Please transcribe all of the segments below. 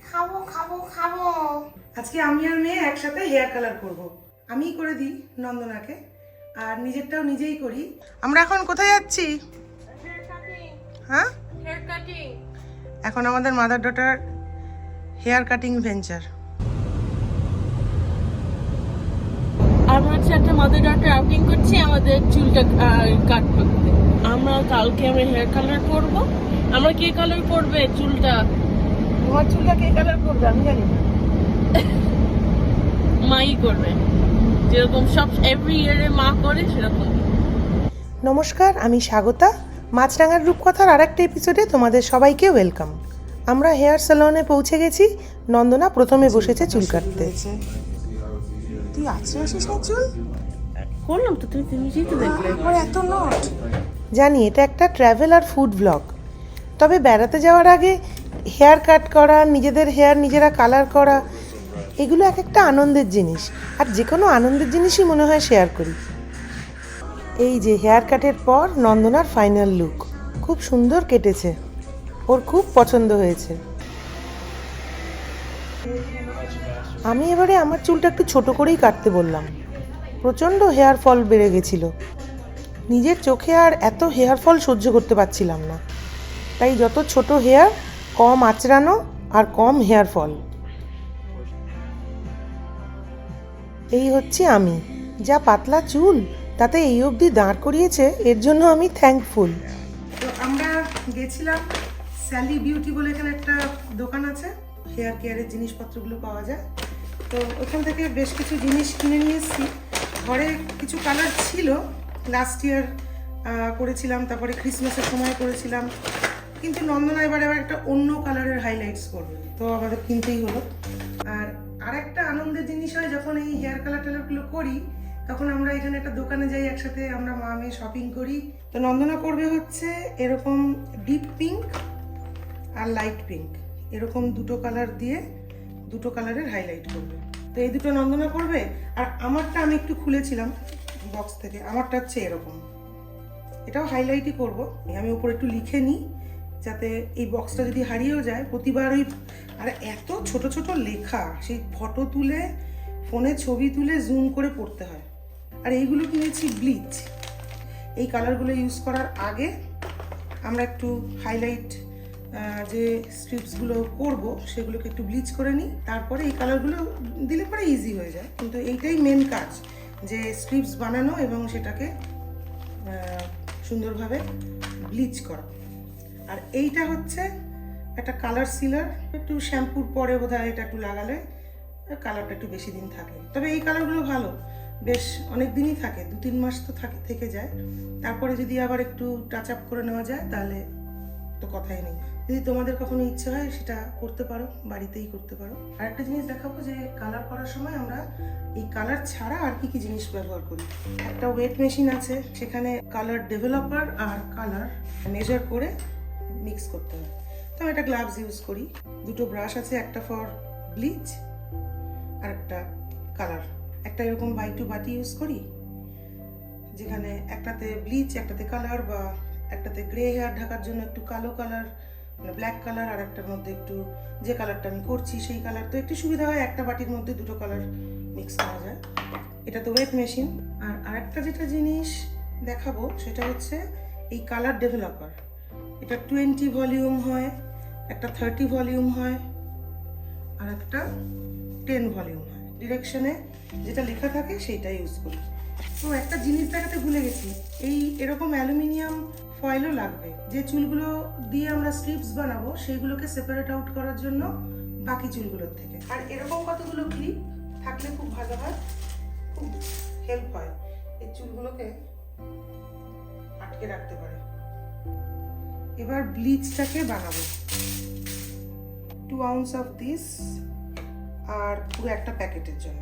খাবো খাবো খাবো। আজকে আমি আর মেয়ে একসাথে হেয়ার কালার করব। আমিই করে দিই নন্দনাকে, আর নিজেরটাও নিজেই করি। আমরা এখন কোথায় যাচ্ছি? হ্যাঁ, হেয়ার কাটিং। এখন আমাদের mother daughter hair cutting venture. আমরা হচ্ছে একটা মাদার ডটার আউটিং করছি আমাদের চুলটা কাট করতে। আমরা কালকে হেয়ার কালার করব। আমরা কে কালার করবে চুলটা? তোমার চুলটা কে কালার করবে আমি জানি না। মাই করবে, যেরকম সব এভরি ইয়ারে মা করে সেরকম। নমস্কার, আমি স্বাগতা। মাছরাঙার রূপকথার আরেকটা এপিসোডে তোমাদের সবাইকে ওয়েলকাম। আমরা হেয়ার স্যালনে পৌঁছে গেছি। নন্দনা প্রথমে বসেছে চুল কাটতে। তুই আছড়ে আসিস না চুল? করলাম তো, তুমি নিজেই তো দেখলে। এত নট। জানি এটা একটা ট্রাভেল আর ফুড ব্লগ, তবে বেড়াতে যাওয়ার আগে হেয়ার কাট করা, নিজেদের হেয়ার নিজেরা কালার করা, এগুলো এক একটা আনন্দের জিনিস। আর যে কোনো আনন্দের জিনিসই মনে হয় শেয়ার করি। এই যে হেয়ার কাটের পর নন্দনার ফাইনাল লুক খুব সুন্দর কেটেছে, ওর খুব পছন্দ হয়েছে। আমি এবারে আমার চুলটা একটু ছোট করেই কাটতে বললাম। প্রচণ্ড হেয়ার ফল বেড়ে গেছিল, নিজের চোখে আর এত হেয়ার ফল সহ্য করতে পারছিলাম না। তাই যত ছোট হেয়ার, কম আঁচড়ানো আর কম হেয়ার ফল। এই হচ্ছে আমি, যা পাতলা চুল তাতে এই অবধি দাঁড় করিয়েছে, এর জন্য আমি থ্যাঙ্কফুল। তো আমরা গেছিলাম স্যালি বিউটি বলে, এখানে একটা দোকান আছে, হেয়ার কেয়ারের জিনিসপত্রগুলো পাওয়া যায়। তো ওখান থেকে বেশ কিছু জিনিস কিনে নিয়ে এসেছি। ঘরে কিছু কালার ছিল, লাস্ট ইয়ার করেছিলাম, তারপরে ক্রিসমাসের সময় করেছিলাম, কিন্তু নন্দনা এবার একটা অন্য কালারের হাইলাইটস করবে, তো আমাদের কিনতেই হলো। আর একটা আনন্দের জিনিস হয় যখন এই হেয়ার কালার টালারগুলো করি, তখন আমরা এখানে একটা দোকানে যাই, একসাথে আমরা মা মেয়ে শপিং করি। তো নন্দনা করবে হচ্ছে এরকম ডিপ পিঙ্ক আর লাইট পিঙ্ক, এরকম দুটো কালার দিয়ে দুটো কালারের হাইলাইট করবে। তো এই দুটো নন্দনা করবে, আর আমারটা আমি একটু খুলেছিলাম বক্স থেকে, আমারটা হচ্ছে এরকম, এটাও হাইলাইটই করব। আমি উপরে একটু লিখে নিই যাতে এই বক্সটা যদি হারিয়েও যায় প্রতিবার ওই, আর এত ছোট ছোট লেখা, সেই ফটো তুলে ফোনে ছবি তুলে জুম করে পড়তে হয়। আর এইগুলো কিনেছি ব্লিচ। এই কালারগুলো ইউজ করার আগে আমরা একটু হাইলাইট যে স্ট্রিপসগুলো করব সেগুলোকে একটু ব্লিচ করে নিই, তারপরে এই কালারগুলো দিলে পরে ইজি হয়ে যায়। কিন্তু এইটাই মেন কাজ, যে স্ট্রিপস বানানো এবং সেটাকে সুন্দরভাবে ব্লিচ করা। আর এইটা হচ্ছে একটা কালার সিলার, একটু শ্যাম্পুর পরে বোধহয় এটা একটু লাগালে কালারটা একটু বেশি দিন থাকে। তবে এই কালারগুলো ভালো, বেশ অনেক দিনই থাকে, 2-3 মাস তো থেকে যায়। তারপরে যদি আবার একটু টাচ আপ করে নেওয়া যায় তাহলে তো কথাই নেই। যদি তোমাদের কখনো ইচ্ছে হয় সেটা করতে পারো, বাড়িতেই করতে পারো। আর একটা জিনিস দেখাবো, যে কালার করার সময় আমরা এই কালার ছাড়া আর কি কি জিনিস ব্যবহার করি। একটা ওয়েট মেশিন আছে, সেখানে কালার ডেভেলপার আর কালার মেজার করে মিক্স করতে হয়। তো আমি একটা গ্লাভস ইউজ করি, দুটো ব্রাশ আছে, একটা ফর ব্লিচ আর একটা কালার। একটা এরকম বাই টু বাটি ইউজ করি, যেখানে একটাতে ব্লিচ, একটাতে কালার, বা একটাতে গ্রে হেয়ার ঢাকার জন্য একটু কালো কালার মানে ব্ল্যাক কালার, আর একটার মধ্যে একটু যে কালারটা আমি করছি সেই কালার। তো একটু সুবিধা হয়, একটা বাটির মধ্যে দুটো কালার মিক্স করা যায়। এটা তো ওয়েট মেশিন। আর আরেকটা যেটা জিনিস দেখাবো সেটা হচ্ছে এই কালার ডেভেলপার। এটা 20 ভলিউম হয়, একটা 30 ভলিউম হয়, আর একটা 10 ভলিউম হয়। ডিরেকশনে যেটা লেখা থাকে সেইটাই ইউজ করি। তো একটা জিনিস দেখাতে ভুলে গেছি, এই এরকম অ্যালুমিনিয়াম ফয়েলও লাগবে, যে চুলগুলো দিয়ে আমরা স্ট্রিপস বানাবো সেইগুলোকে সেপারেট আউট করার জন্য বাকি চুলগুলোর থেকে। আর এরকম কতগুলো ক্লিপ থাকলে খুব ভালো হয়, খুব হেল্প হয়, এই চুলগুলোকে আটকে রাখতে পারে। এবার ব্লিচটাকে বানাবো, 2 ounce অফ দিস, আর পুরো একটা প্যাকেটের জন্য।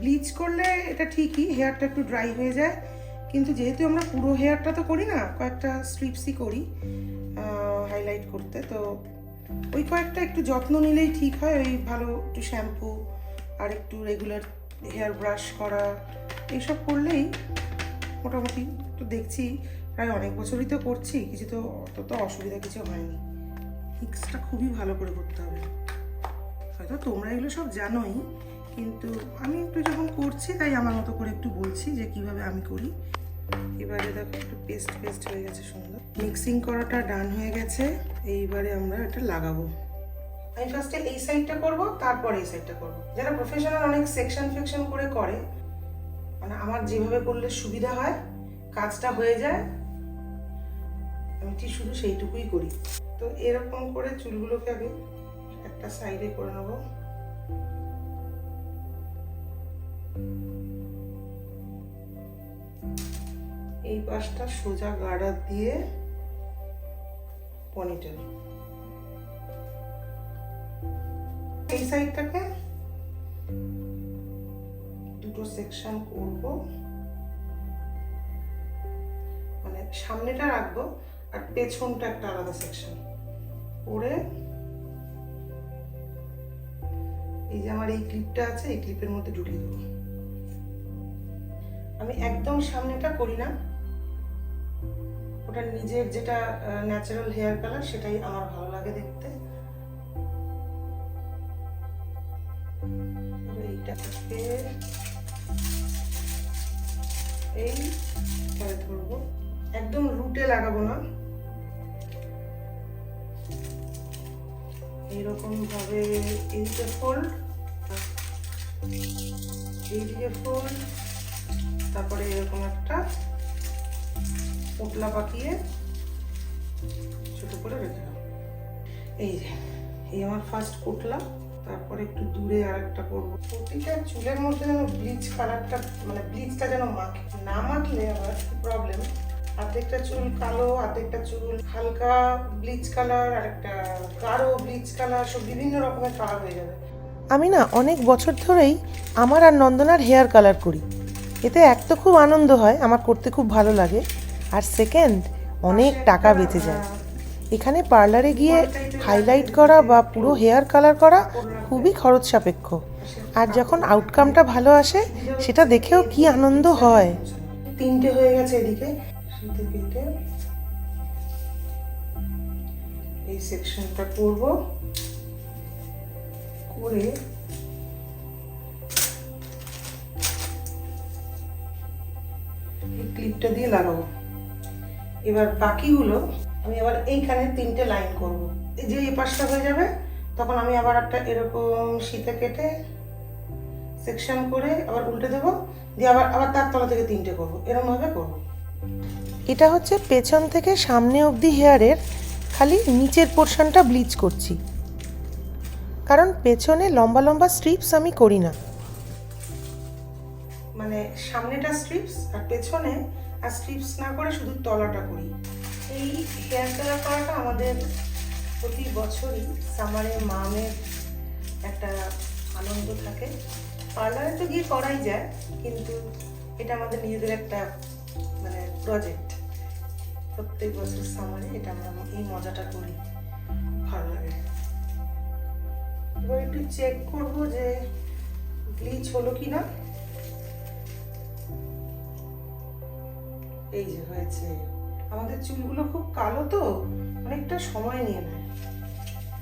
ব্লিচ করলে এটা ঠিকই হেয়ারটা একটু ড্রাই হয়ে যায়, কিন্তু যেহেতু আমরা পুরো হেয়ারটা তো করি না, কয়েকটা স্ট্রিপসই করি হাইলাইট করতে, তো ওই কয়েকটা একটু যত্ন নিলেই ঠিক হয়। ওই ভালো একটু শ্যাম্পু আর একটু রেগুলার হেয়ার ব্রাশ করা, এইসব করলেই মোটামুটি। তো দেখছি প্রায় অনেক বছরই তো করছি, কিছু তো অত তো অসুবিধা কিছু হয়নি। মিক্সটা খুবই ভালো করে করতে হবে। হয়তো তোমরা এগুলো সব জানোই, কিন্তু আমি একটু যখন করছি তাই আমার মতো করে একটু বলছি যে কিভাবে আমি করি। এবারে দেখো একটু পেস্ট পেস্ট হয়ে গেছে সুন্দর। মিক্সিং করাটা ডান হয়ে গেছে, এইবারে আমরা এটা লাগাবো। আমি ফার্স্টে এই সাইডটা করব, তারপরে এই সাইডটা করব। যারা প্রফেশনাল অনেক সেকশন ফেকশন করে মানে আমার যেভাবে করলে সুবিধা হয়, কাজটা হয়ে যায়, আমি ঠিক শুধু সেইটুকুই করি। তো এরকম করে চুলগুলোকে আগে একটা সাইডে করে নেব। এই পাশটা সোজা গার্ডার দিয়ে পনিটেল, এই সাইডটাকে দুটো সেকশন করব, মানে সামনেটা রাখবো আর পেছনটা একটা আলাদা সেকশন করে। এই যে আমার এই ক্লিপটা আছে, এই ক্লিপের মধ্যে ঢুকিয়ে দেবো। আমি একদম সামনেটা করি না, ওটা নিজের যেটা ন্যাচারাল হেয়ার কালার সেটাই আমার ভালো লাগে দেখতে। এইটাকে এইভাবে ধরবো, একদম রুটে লাগাবো না, এইরকম ভাবে এইদিকে ফোল্ড, এইদিকে ফোল্ড, তারপরে এরকম একটা পোটলা পাকিয়ে ছোট করে রেখে দাও। এই যে এই আমার ফার্স্ট পোটলা, তারপরে একটু দূরে আরেকটা করবো। প্রতিটা চুলের মধ্যে যেন ব্লিচ কালারটা, মানে ব্লিচটা যেন মাখে, না মাখলে আবার প্রবলেম। অর্ধেকটা চুল কালো, অর্ধেকটা চুল হালকা ব্লিচ কালার, আর একটা গাঢ় ব্লিচ কালার, সব বিভিন্ন রকমের কালার হয়ে যাবে। আমি না অনেক বছর ধরেই আমার আর নন্দনার হেয়ার কালার করি। এতে এক তো খুব আনন্দ হয়, আমার করতে খুব ভালো লাগে, আর সেকেন্ড অনেক টাকা বেঁচে যায়। এখানে পার্লারে গিয়ে হাইলাইট করা বা পুরো হেয়ার কালার করা খুবই খরচ সাপেক্ষ, আর যখন আউটকামটা ভালো আসে সেটা দেখেও কি আনন্দ হয়। তিনটে হয়ে গেছে এদিকে, কেটে এই সেকশনটা করব, করে এই ক্লিপটা দিয়ে লাগাবো। এবার বাকিগুলো আমি আবার এইখানে তিনটে লাইন করব। এই যে এই পাশটা হয়ে যাবে, তখন আমি আবার একটা এরকম শীতে কেটে সেকশন করে আবার উল্টে দেবো, দিয়ে আবার তার তলা থেকে তিনটে করবো, এরকম ভাবে করবো। এটা হচ্ছে পেছন থেকে সামনে অবধি হেয়ারের খালি নিচের পোর্শনটা ব্লিচ করছি, কারণ পেছনে লম্বা লম্বা স্ট্রিপস আমি করি না। মানে সামনেটা স্ট্রিপস আর পেছনে আর স্ট্রিপস না করে শুধু তলাটা করি। এই হেয়ার কালার করাটা আমাদের প্রতি বছরই সামারে মামের একটা আনন্দ থাকে। পার্লারে তো গিয়ে করাই যায়, কিন্তু এটা আমাদের নিজেদের একটা মানে প্রজেক্ট। প্রত্যেক বছর সামারে এটা আমরা এই মজাটা করি, ভালো লাগে। এবার একটু চেক করবো যে ব্লিচ হলো কি না। এই যে হয়েছে। আমাদের চুলগুলো খুব কালো তো অনেকটা সময় নিয়ে নেয়,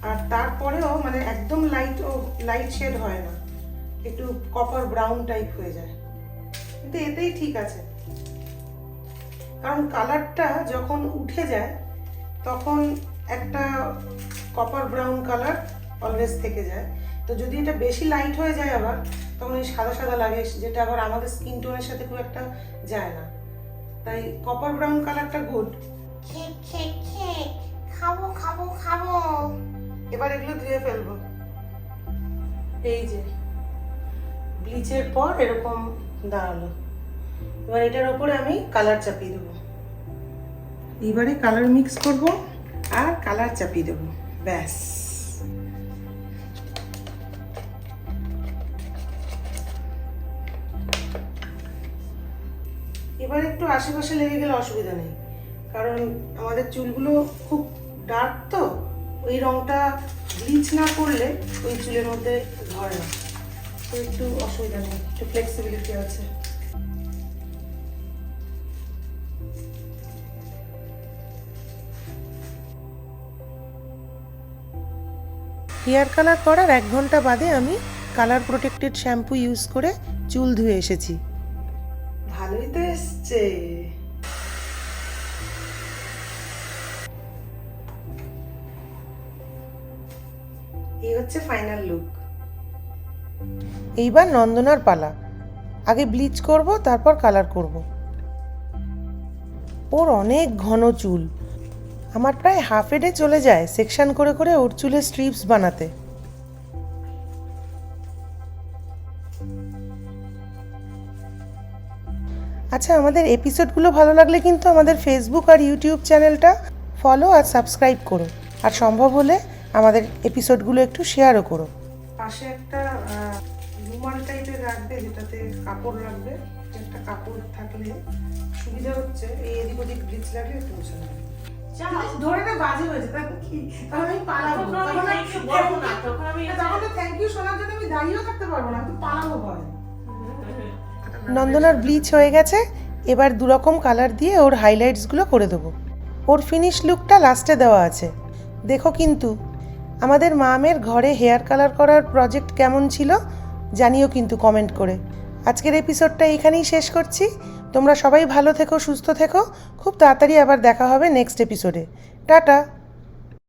আর তারপরেও মানে একদম লাইট শেড হয় না, একটু কপার ব্রাউন টাইপ হয়ে যায়, কিন্তু এতেই ঠিক আছে। কারণ কালারটা যখন উঠে যায় তখন একটা কপার ব্রাউন কালার অলওয়েজ থেকে যায়। তো যদি এটা বেশি লাইট হয়ে যায় আবার তখন এই সাদা সাদা লাগে, যেটা আবার আমাদের স্কিন টোনের সাথে খুব একটা যায় না। তাই কপার ব্রাউন কালারটা গুড। খেক খেক খেক, খাবো খাবো খাবো। এবার এগুলো ধুয়ে ফেলবো। এই যে ব্লিচের পর এরকম দাঁড়ালো। এবার এটার উপরে আমি কালার চাপিয়ে দেবো। এবারে কালার মিক্স করব আর কালার চাপিয়ে দেবো, ব্যাস। এবার একটু আশেপাশে লেগে গেলে অসুবিধা নেই, কারণ আমাদের চুলগুলো খুব ডার্ক তো, ওই রংটা ব্লিচ না করলে ওই চুলের মধ্যে ধরে না, তো একটু অসুবিধা নেই, একটু ফ্লেক্সিবিলিটি আছে। হেয়ার কালার করার 1 ঘন্টা বাদে আমি কালার প্রোটেক্টেড শ্যাম্পু ইউজ করে চুল ধুয়ে এসেছি। ভালোই তো এসছে। এই হচ্ছে ফাইনাল লুক। এইবার নন্দনার পালা। আগে ব্লিচ করব, তারপর কালার করব। ওর অনেক ঘন চুল, আমার প্রায় হাফ এ ডে চলে যায় সেকশন করে করে ওর চুলে স্ট্রিপস বানাতে। আচ্ছা, আমাদের এপিসোডগুলো ভালো লাগলে কিন্তু আমাদের ফেসবুক আর ইউটিউব চ্যানেলটা ফলো আর সাবস্ক্রাইব করো, আর সম্ভব হলে আমাদের এপিসোডগুলো একটু শেয়ারও করো। পাশে একটা রুমাল টাইপের রাখবে, যেটাতে কাপড় রাখবে। একটা কাপড় থাকলে সুবিধা হচ্ছে, এই এদিক ওদিক ব্লিচ লাগলে একটু মুছে নেবে। ধরে না বাজে হয়েছে, তাই কি? তখন আমি পালাবো, তখন তো থ্যাংক ইউ শোনার জন্য আমি দাঁড়িয়েও থাকতে পারবো না, আমি তো পালাবো ভয়। নন্দনার ব্লিচ হয়ে গেছে, এবার দুরকম কালার দিয়ে ওর হাইলাইটসগুলো করে দেবো। ওর ফিনিশ লুকটা লাস্টে দেওয়া আছে, দেখো। কিন্তু আমাদের মামের ঘরে হেয়ার কালার করার প্রজেক্ট কেমন ছিল জানিও কিন্তু কমেন্ট করে। আজকের এপিসোডটা এখানেই শেষ করছি। তোমরা সবাই ভালো থেকো, সুস্থ থেকো। খুব তাড়াতাড়ি আবার দেখা হবে নেক্সট এপিসোডে। টাটা।